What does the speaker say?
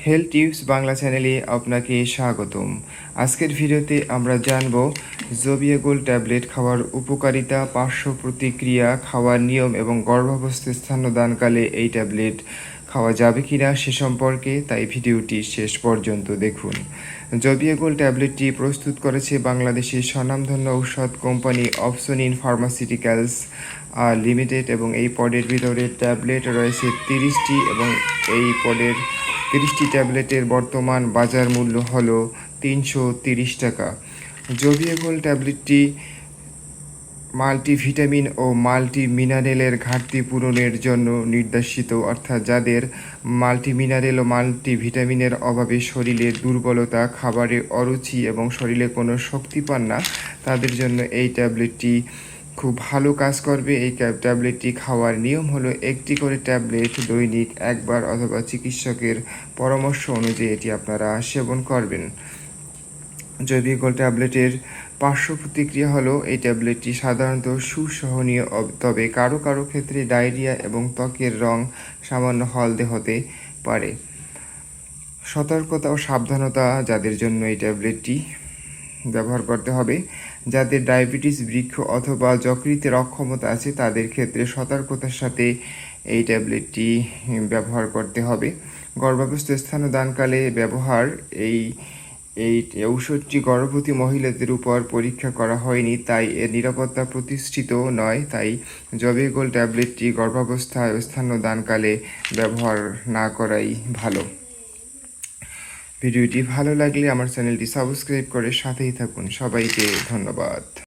Health tips Bangla চ্যানেলে আপনাকে স্বাগতম। আজকের ভিডিওতে আমরা জানব জোবিয়াগোল্ড ট্যাবলেট খাওয়ার উপকারিতা, পার্শ্ব প্রতিক্রিয়া, খাওয়ার নিয়ম এবং গর্ভাবস্থ স্তন্যদানকালে এই ট্যাবলেট খাওয়া যাবে কিনা সে সম্পর্কে, তাই ভিডিওটি শেষ পর্যন্ত দেখুন। জোবিয়াগোল্ড ট্যাবলেটটি প্রস্তুত করেছে বাংলাদেশের স্বনামধন্য ঔষধ কোম্পানি অপসনিন ফার্মাসিউটিক্যালস লিমিটেড এবং এই পডের ভিতরে ট্যাবলেট রয়েছে 30টি এবং এই পডের 30টি ট্যাবলেটের বর্তমান বাজার মূল্য হল 330 টাকা। জোবিয়াগোল্ড ট্যাবলেটটি মাল্টিভিটামিন ও মাল্টি মিনারেলের ঘাটতি পূরণের জন্য নির্দেশিত, অর্থাৎ যাদের মাল্টিমিনারেল ও মাল্টিভিটামিনের অভাবে শরীরের দুর্বলতা, খাবারে অরুচি এবং শরীরে কোনো শক্তি পান না, তাদের জন্য এই ট্যাবলেটটি খুব ভালো কাজ করবে। এই ট্যাবলেটটি খাওয়ার নিয়ম হলো একটি করে ট্যাবলেট দৈনিক একবার অথবা চিকিৎসকের পরামর্শ অনুযায়ী এটি আপনারা সেবন করবেন। জৈবিকল ট্যাবলেটের পার্শ্ব প্রতিক্রিয়া হলো এই ট্যাবলেটটি সাধারণত সুসহনীয়, তবে কারো কারো ক্ষেত্রে ডায়রিয়া এবং ত্বকের রং সামান্য হলদে হতে পারে। সতর্কতা ও সাবধানতা যাদের জন্য এই ট্যাবলেটটি ব্যবহার করতে হবে: যাদের ডায়াবেটিস, বৃক্ষ অথবা যকৃতের অক্ষমতা আছে তাদের ক্ষেত্রে সতর্কতার সাথে এই ট্যাবলেটটি ব্যবহার করতে হবে। গর্ভাবস্থ স্তন্যদানকালে ব্যবহার। এই ঔষধটি গর্ভবতী মহিলাদের উপর পরীক্ষা করা হয়নি, তাই এর নিরাপত্তা প্রতিষ্ঠিত নয়। তাই জোবিয়াগোল্ড ট্যাবলেটটি গর্ভাবস্থায় ও স্তন্যদানকালে ব্যবহার না করাই ভালো। ভিডিওটি ভালো লাগলে আমার চ্যানেলটি সাবস্ক্রাইব করে সাথেই থাকুন। সবাইকে ধন্যবাদ।